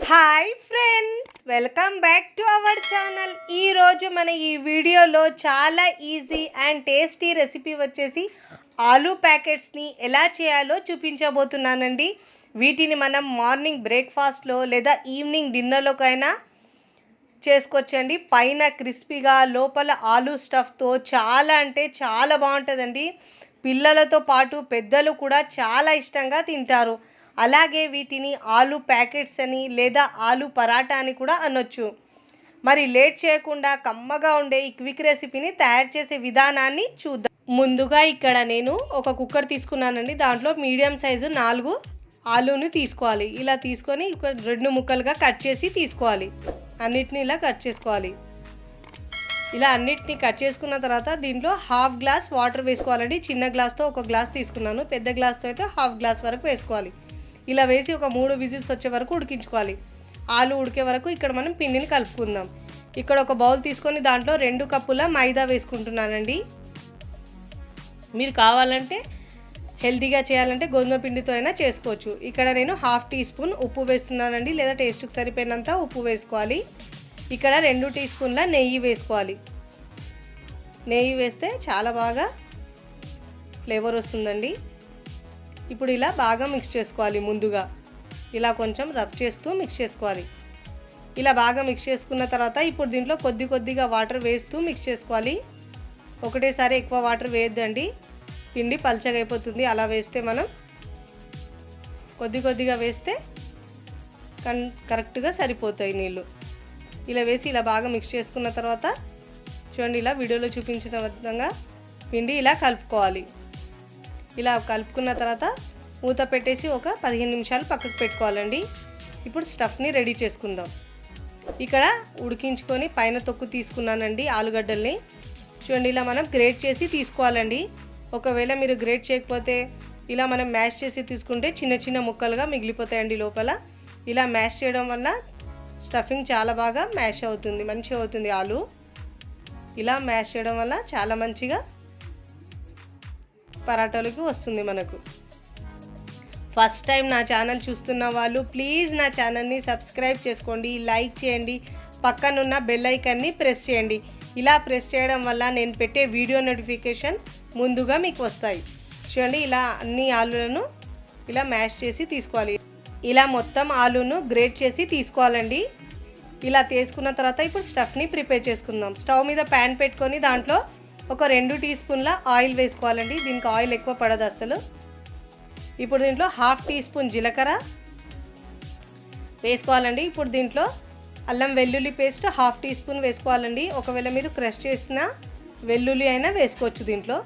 Hi friends, welcome back to our channel. ఈరోజు మన ఈ వీడియోలో చాలా ఈజీ అండ్ టేస్టీ రెసిపీ వచ్చేసి ఆలూ ప్యాకెట్స్ని ఎలా చేయాలో చూపించబోతున్నానండి. వీటిని మనం మార్నింగ్ బ్రేక్ఫాస్ట్లో లేదా ఈవినింగ్ డిన్నర్లోకైనా చేసుకోవచ్చండి. పైన క్రిస్పీగా లోపల ఆలూ స్టఫ్తో చాలా అంటే చాలా బాగుంటుందండి. పిల్లలతో పాటు పెద్దలు కూడా చాలా ఇష్టంగా తింటారు. అలాగే వీటిని ఆలూ ప్యాకెట్స్ అని లేదా ఆలూ పరాటా అని కూడా అనొచ్చు. మరి లేట్ చేయకుండా కమ్మగా ఉండే ఈ క్విక్ రెసిపీని తయారు చేసే విధానాన్ని చూద్దాం. ముందుగా ఇక్కడ నేను ఒక కుక్కర్ తీసుకున్నానండి. దాంట్లో మీడియం సైజు 4 ఆలూని తీసుకోవాలి. ఇలా తీసుకొని 2 ముక్కలుగా కట్ చేసి తీసుకోవాలి. అన్నిటిని ఇలా కట్ చేసుకోవాలి. ఇలా అన్నిటిని కట్ చేసుకున్న తర్వాత దీంట్లో హాఫ్ గ్లాస్ వాటర్ వేసుకోవాలండి. చిన్న గ్లాస్తో 1 గ్లాస్ తీసుకున్నాను, పెద్ద గ్లాస్తో అయితే హాఫ్ గ్లాస్ వరకు వేసుకోవాలి. ఇలా వేసి ఒక 3 విజిల్స్ వచ్చే వరకు ఉడికించుకోవాలి. ఆలు ఉడికే వరకు ఇక్కడ మనం పిండిని కలుపుకుందాం. ఇక్కడ ఒక బౌల్ తీసుకొని దాంట్లో 2 కప్పుల మైదా వేసుకుంటున్నానండి. మీరు కావాలంటే హెల్తీగా చేయాలంటే గోధుమ పిండితో అయినా చేసుకోవచ్చు. ఇక్కడ నేను హాఫ్ టీ స్పూన్ ఉప్పు వేస్తున్నానండి, లేదా టేస్ట్కి సరిపోయినంత ఉప్పు వేసుకోవాలి. ఇక్కడ 2 టీ స్పూన్ల నెయ్యి వేసుకోవాలి. నెయ్యి వేస్తే చాలా బాగా ఫ్లేవర్ వస్తుందండి. ఇప్పుడు ఇలా బాగా మిక్స్ చేసుకోవాలి. ముందుగా ఇలా కొంచెం రబ్ చేస్తూ మిక్స్ చేసుకోవాలి. ఇలా బాగా మిక్స్ చేసుకున్న తర్వాత ఇప్పుడు దీంట్లో కొద్దిగా వాటర్ వేస్తూ మిక్స్ చేసుకోవాలి. ఒకటేసారి ఎక్కువ వాటర్ వేయద్దండి, పిండి పల్చగా అయిపోతుంది. అలా వేస్తే మనం కొద్దిగా వేస్తే కరెక్ట్గా సరిపోతాయి నీళ్ళు. ఇలా వేసి ఇలా బాగా మిక్స్ చేసుకున్న తర్వాత చూడండి, ఇలా వీడియోలో చూపించిన విధంగా పిండి ఇలా కలుపుకోవాలి. ఇలా కలుపుకున్న తర్వాత మూత పెట్టేసి ఒక 15 నిమిషాలు పక్కకు పెట్టుకోవాలండి. ఇప్పుడు స్టఫ్ని రెడీ చేసుకుందాం. ఇక్కడ ఉడికించుకొని పైన తొక్కు తీసుకున్నానండి ఆలుగడ్డల్ని. చూడండి, ఇలా మనం గ్రేట్ చేసి తీసుకోవాలండి. ఒకవేళ మీరు గ్రేట్ చేయకపోతే ఇలా మనం మ్యాష్ చేసి తీసుకుంటే చిన్న ముక్కలుగా మిగిలిపోతాయండి లోపల. ఇలా మ్యాష్ చేయడం వల్ల స్టఫింగ్ చాలా బాగా మ్యాష్ అవుతుంది, మంచిగా అవుతుంది ఆలు. ఇలా మ్యాష్ చేయడం వల్ల చాలా మంచిగా పరాటాలకి వస్తుంది మనకు. ఫస్ట్ టైం నా ఛానల్ చూస్తున్న వాళ్ళు ప్లీజ్ నా ఛానల్ని సబ్స్క్రైబ్ చేసుకోండి, లైక్ చేయండి, పక్కనున్న బెల్ ఐకాన్ని ప్రెస్ చేయండి. ఇలా ప్రెస్ చేయడం వల్ల నేను పెట్టే వీడియో నోటిఫికేషన్ ముందుగా మీకు వస్తాయి. చూడండి, ఇలా అన్ని ఆలులను ఇలా మ్యాష్ చేసి తీసుకోవాలి. ఇలా మొత్తం ఆలును గ్రేట్ చేసి తీసుకోవాలండి. ఇలా తీసుకున్న తర్వాత ఇప్పుడు స్టఫ్ని ప్రిపేర్ చేసుకుందాం. స్టవ్ మీద ప్యాన్ పెట్టుకొని దాంట్లో ఒక 2 టీ స్పూన్ల ఆయిల్ వేసుకోవాలండి. దీనికి ఆయిల్ ఎక్కువ పడదు అసలు. ఇప్పుడు దీంట్లో హాఫ్ టీ స్పూన్ జీలకర్ర వేసుకోవాలండి. ఇప్పుడు దీంట్లో అల్లం వెల్లుల్లి పేస్ట్ హాఫ్ టీ స్పూన్ వేసుకోవాలండి. ఒకవేళ మీరు క్రష్ చేసిన వెల్లుల్లి అయినా వేసుకోవచ్చు దీంట్లో.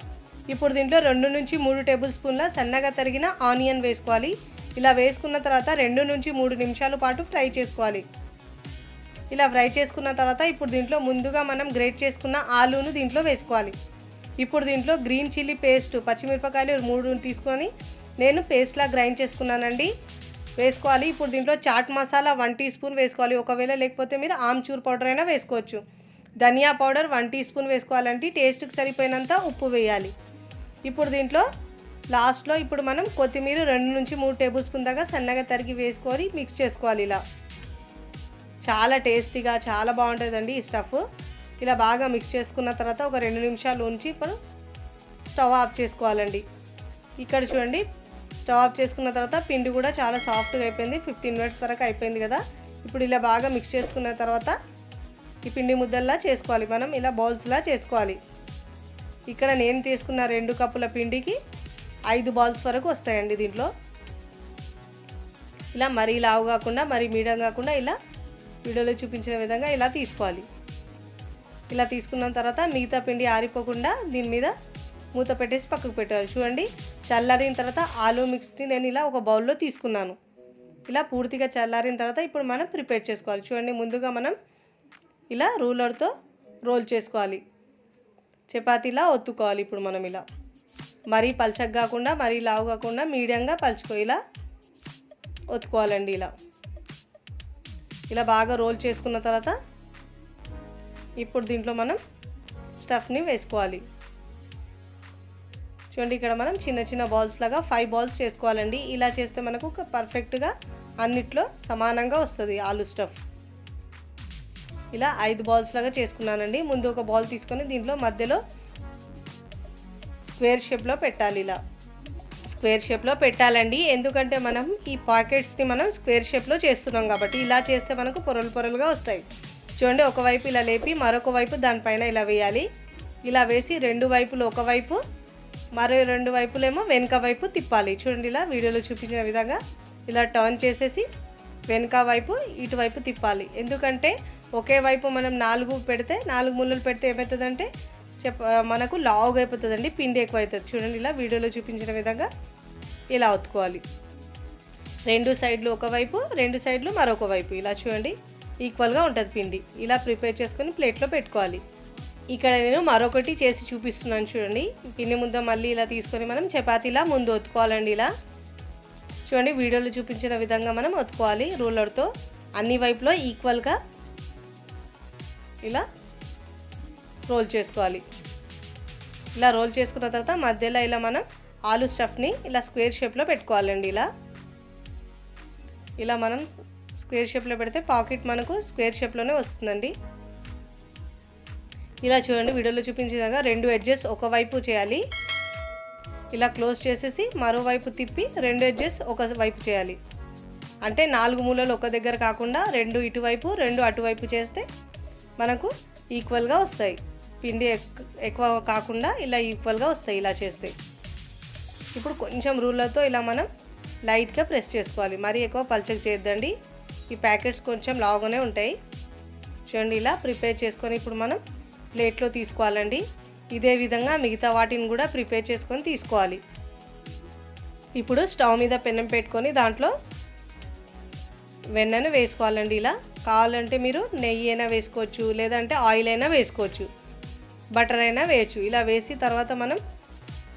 ఇప్పుడు దీంట్లో 2 నుంచి 3 టేబుల్ స్పూన్ల సన్నగా తరిగిన ఆనియన్ వేసుకోవాలి. ఇలా వేసుకున్న తర్వాత 2 నుంచి 3 నిమిషాల పాటు ఫ్రై చేసుకోవాలి. ఇలా ఫ్రై చేసుకున్న తర్వాత ఇప్పుడు దీంట్లో ముందుగా మనం గ్రేట్ చేసుకున్న ఆలూను దీంట్లో వేసుకోవాలి. ఇప్పుడు దీంట్లో గ్రీన్ చిల్లీ పేస్ట్, పచ్చిమిరపకాయలు 3 తీసుకొని నేను పేస్ట్లా గ్రైండ్ చేసుకున్నానండి, వేసుకోవాలి. ఇప్పుడు దీంట్లో చాట్ మసాలా 1 టీ స్పూన్ వేసుకోవాలి. ఒకవేళ లేకపోతే మీరు ఆమ్చూర్ పౌడర్ అయినా వేసుకోవచ్చు. ధనియా పౌడర్ 1 టీ స్పూన్ వేసుకోవాలంటే టేస్ట్కి సరిపోయినంత ఉప్పు వేయాలి. ఇప్పుడు దీంట్లో లాస్ట్లో ఇప్పుడు మనం కొత్తిమీర 2 నుంచి 3 టేబుల్ స్పూన్ దాకా సన్నగా తరిగి వేసుకొని మిక్స్ చేసుకోవాలి. ఇలా చాలా టేస్టీగా చాలా బాగుంటుందండి ఈ స్టఫ్. ఇలా బాగా మిక్స్ చేసుకున్న తర్వాత ఒక 2 నిమిషాలు ఉంచి ఇప్పుడు స్టవ్ ఆఫ్ చేసుకోవాలండి. ఇక్కడ చూడండి, స్టవ్ ఆఫ్ చేసుకున్న తర్వాత పిండి కూడా చాలా సాఫ్ట్గా అయిపోయింది. 15 మినిట్స్ వరకు అయిపోయింది కదా. ఇప్పుడు ఇలా బాగా మిక్స్ చేసుకున్న తర్వాత ఈ పిండి ముద్దల్లా చేసుకోవాలి. మనం ఇలా బాల్స్లా చేసుకోవాలి. ఇక్కడ నేను తీసుకున్న 2 కప్పుల పిండికి 5 బాల్స్ వరకు వస్తాయండి దీంట్లో. ఇలా మరీ లావు కాకుండా మరీ మీడియం కాకుండా ఇలా వీడియోలో చూపించిన విధంగా ఇలా తీసుకోవాలి. ఇలా తీసుకున్న తర్వాత మిగతా పిండి ఆరిపోకుండా దీని మీద మూత పెట్టేసి పక్కకు పెట్టాలి. చూడండి, చల్లారిన తర్వాత ఆలూ మిక్స్ని నేను ఇలా ఒక బౌల్లో తీసుకున్నాను. ఇలా పూర్తిగా చల్లారిన తర్వాత ఇప్పుడు మనం ప్రిపేర్ చేసుకోవాలి. చూడండి, ముందుగా మనం ఇలా రూలర్తో రోల్ చేసుకోవాలి. చపాతీలా ఒత్తుకోవాలి. ఇప్పుడు మనం ఇలా మరీ పల్చగా కాకుండా మరీ లావు కాకుండా మీడియంగా ఇలా ఒత్తుకోవాలండి. ఇలా బాగా రోల్ చేసుకున్న తర్వాత ఇప్పుడు దీంట్లో మనం స్టఫ్ని వేసుకోవాలి. చూడండి, ఇక్కడ మనం చిన్న బాల్స్ లాగా 5 బాల్స్ చేసుకోవాలండి. ఇలా చేస్తే మనకు పర్ఫెక్ట్గా అన్నిట్లో సమానంగా వస్తుంది ఆలు స్టఫ్. ఇలా 5 బాల్స్ లాగా చేసుకున్నానండి. ముందు ఒక బాల్ తీసుకొని దీంట్లో మధ్యలో స్క్వేర్ షేప్లో పెట్టాలి. ఇలా స్క్వేర్ షేప్లో పెట్టాలండి, ఎందుకంటే మనం ఈ పాకెట్స్ని మనం స్క్వేర్ షేప్లో చేస్తున్నాం కాబట్టి. ఇలా చేస్తే మనకు పొరలు పొరలుగా వస్తాయి. చూడండి, ఒకవైపు ఇలా లేపి మరొక వైపు దానిపైన ఇలా వేయాలి. ఇలా వేసి 2 వైపులు ఒకవైపు, మరో 2 వైపులేమో వెనుక వైపు తిప్పాలి. చూడండి, ఇలా వీడియోలో చూపించిన విధంగా ఇలా టర్న్ చేసేసి వెనుక వైపు ఇటువైపు తిప్పాలి. ఎందుకంటే ఒకే వైపు మనం 4 పెడితే 4 ముళ్ళలు పెడితే ఏమవుతుందంటే మనకు లావుగా అయిపోతుందండి, పిండి ఎక్కువ అవుతుంది. చూడండి, ఇలా వీడియోలో చూపించిన విధంగా ఇలా ఒత్తుకోవాలి. 2 సైడ్లు ఒకవైపు, 2 సైడ్లు మరొక వైపు. ఇలా చూడండి, ఈక్వల్గా ఉంటుంది పిండి. ఇలా ప్రిపేర్ చేసుకొని ప్లేట్లో పెట్టుకోవాలి. ఇక్కడ నేను మరొకటి చేసి చూపిస్తున్నాను. చూడండి, పిండి ముద్ద మళ్ళీ ఇలా తీసుకొని మనం చపాతీలా ముందు ఒత్తుకోవాలండి. ఇలా చూడండి, వీడియోలో చూపించిన విధంగా మనం ఒత్తుకోవాలి. రూలర్తో అన్ని వైపులో ఈక్వల్గా ఇలా రోల్ చేసుకోవాలి. ఇలా రోల్ చేసుకున్న తర్వాత మధ్యలో ఇలా మనం ఆలు స్టఫ్ని ఇలా స్క్వేర్ షేప్లో పెట్టుకోవాలండి. ఇలా మనం స్క్వేర్ షేప్లో పెడితే పాకెట్ మనకు స్క్వేర్ షేప్లోనే వస్తుందండి. ఇలా చూడండి, వీడియోలో చూపించిన విధంగా 2 ఎడ్జెస్ ఒకవైపు చేయాలి. ఇలా క్లోజ్ చేసేసి మరోవైపు తిప్పి 2 ఎడ్జెస్ ఒక వైపు చేయాలి. అంటే 4 మూలలు ఒక దగ్గర కాకుండా 2 ఇటువైపు 2 అటువైపు చేస్తే మనకు ఈక్వల్గా వస్తాయి. పిండి ఎక్కువ కాకుండా ఇలా ఈక్వల్గా వస్తాయి ఇలా చేస్తే. ఇప్పుడు కొంచెం రూలర్తో ఇలా మనం లైట్గా ప్రెస్ చేసుకోవాలి, మరీ ఎక్కువ పల్చగా చేయొద్దండి. ఈ ప్యాకెట్స్ కొంచెం లావుగానే ఉంటాయి. చూడండి, ఇలా ప్రిపేర్ చేసుకొని ఇప్పుడు మనం ప్లేట్లో తీసుకోవాలండి. ఇదే విధంగా మిగతా వాటిని కూడా ప్రిపేర్ చేసుకొని తీసుకోవాలి. ఇప్పుడు స్టవ్ మీద పెనం పెట్టుకొని దాంట్లో వెన్నను వేసుకోవాలండి. ఇలా కావాలంటే మీరు నెయ్యి అయినా వేసుకోవచ్చు, లేదంటే ఆయిల్ అయినా వేసుకోవచ్చు, బటర్ అయినా వేయచ్చు. ఇలా వేసి తర్వాత మనం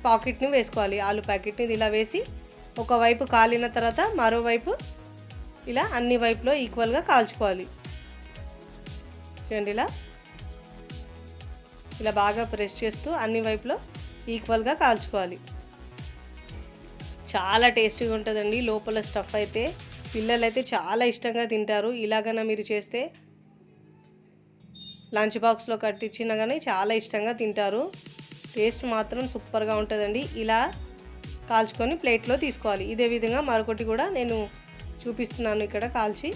పాకెట్ని వేసుకోవాలి. ఆలు ప్యాకెట్ని ఇలా వేసి ఒకవైపు కాలిన తర్వాత మరోవైపు ఇలా అన్ని వైపులో ఈక్వల్గా కాల్చుకోవాలి. చూడండి, ఇలా బాగా ప్రెస్ చేస్తూ అన్ని వైపులో ఈక్వల్గా కాల్చుకోవాలి. చాలా టేస్టీగా ఉంటుందండి. లోపల స్టఫ్ అయితే పిల్లలైతే చాలా ఇష్టంగా తింటారు. ఇలాగైనా మీరు చేస్తే లంచ్ బాక్స్లో కట్టించినా కానీ చాలా ఇష్టంగా తింటారు. టేస్ట్ మాత్రం సూపర్గా ఉంటుందండి. ఇలా కాల్చుకొని ప్లేట్లో తీసుకోవాలి. ఇదే విధంగా మరొకటి కూడా నేను చూపిస్తున్నాను ఇక్కడ కాల్చి.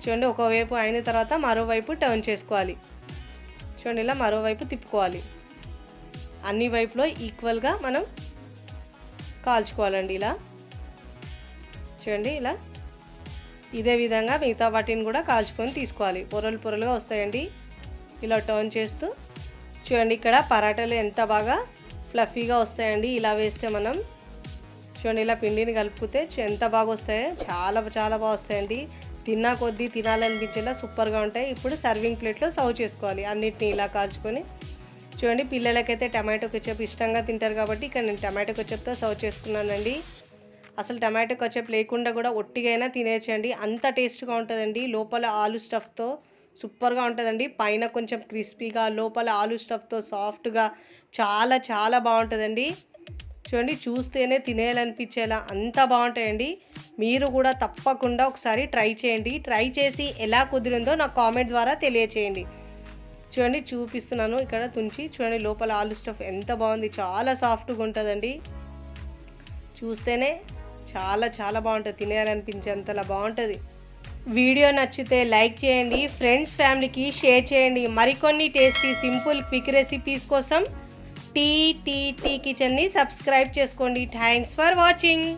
చూడండి, ఒకవైపు అయిన తర్వాత మరోవైపు టర్న్ చేసుకోవాలి. చూడండి, ఇలా మరోవైపు తిప్పుకోవాలి. అన్ని వైపులో ఈక్వల్గా మనం కాల్చుకోవాలండి. ఇలా చూడండి, ఇలా ఇదే విధంగా మిగతా వాటిని కూడా కాల్చుకొని తీసుకోవాలి. పొరలు పొరలుగా వస్తాయండి ఇలా టర్న్ చేస్తూ. చూడండి, ఇక్కడ పరాటాలు ఎంత బాగా ఫ్లఫీగా వస్తాయండి ఇలా వేస్తే మనం. చూడండి, ఇలా పిండిని కలుపుతే ఎంత బాగా వస్తాయో, చాలా చాలా బాగా వస్తాయండి. తిన్నా కొద్దీ తినాలనిపించేలా సూపర్గా ఉంటాయి. ఇప్పుడు సర్వింగ్ ప్లేట్లో సర్వ్ చేసుకోవాలి అన్నిటిని ఇలా కాల్చుకొని. చూడండి, పిల్లలకైతే టమాటో కెచప్ ఇష్టంగా తింటారు కాబట్టి ఇక్కడ నేను టమాటో కెచప్తో సర్వ్ చేసుకున్నానండి. అసలు టమాటో కెచప్ లేకుండా కూడా ఒట్టిగా అయినా తినేయచ్చండి, అంత టేస్ట్గా ఉంటుందండి. లోపల ఆలు స్టఫ్తో సూపర్గా ఉంటుందండి. పైన కొంచెం క్రిస్పీగా, లోపల ఆలు స్టఫ్తో సాఫ్ట్గా చాలా చాలా బాగుంటుందండి. చూడండి, చూస్తేనే తినేయాలనిపించేలా అంత బాగుంటాయండి. మీరు కూడా తప్పకుండా ఒకసారి ట్రై చేయండి. ట్రై చేసి ఎలా కుదిరిందో నాకు కామెంట్ ద్వారా తెలియచేయండి. చూడండి, చూపిస్తున్నాను ఇక్కడ తుంచి. చూడండి, లోపల ఆలు స్టఫ్ ఎంత బాగుంది, చాలా సాఫ్ట్గా ఉంటుందండి. చూస్తేనే చాలా చాలా బాగుంటుంది, తినేయాలనిపించేంతలా బాగుంటుంది. వీడియో నచ్చితే లైక్ చేయండి, ఫ్రెండ్స్ ఫ్యామిలీకి షేర్ చేయండి. మరికొన్ని టేస్టీ సింపుల్ క్విక్ రెసిపీస్ కోసం టీ కిచెన్ని సబ్స్క్రైబ్ చేసుకోండి. Thanks for watching.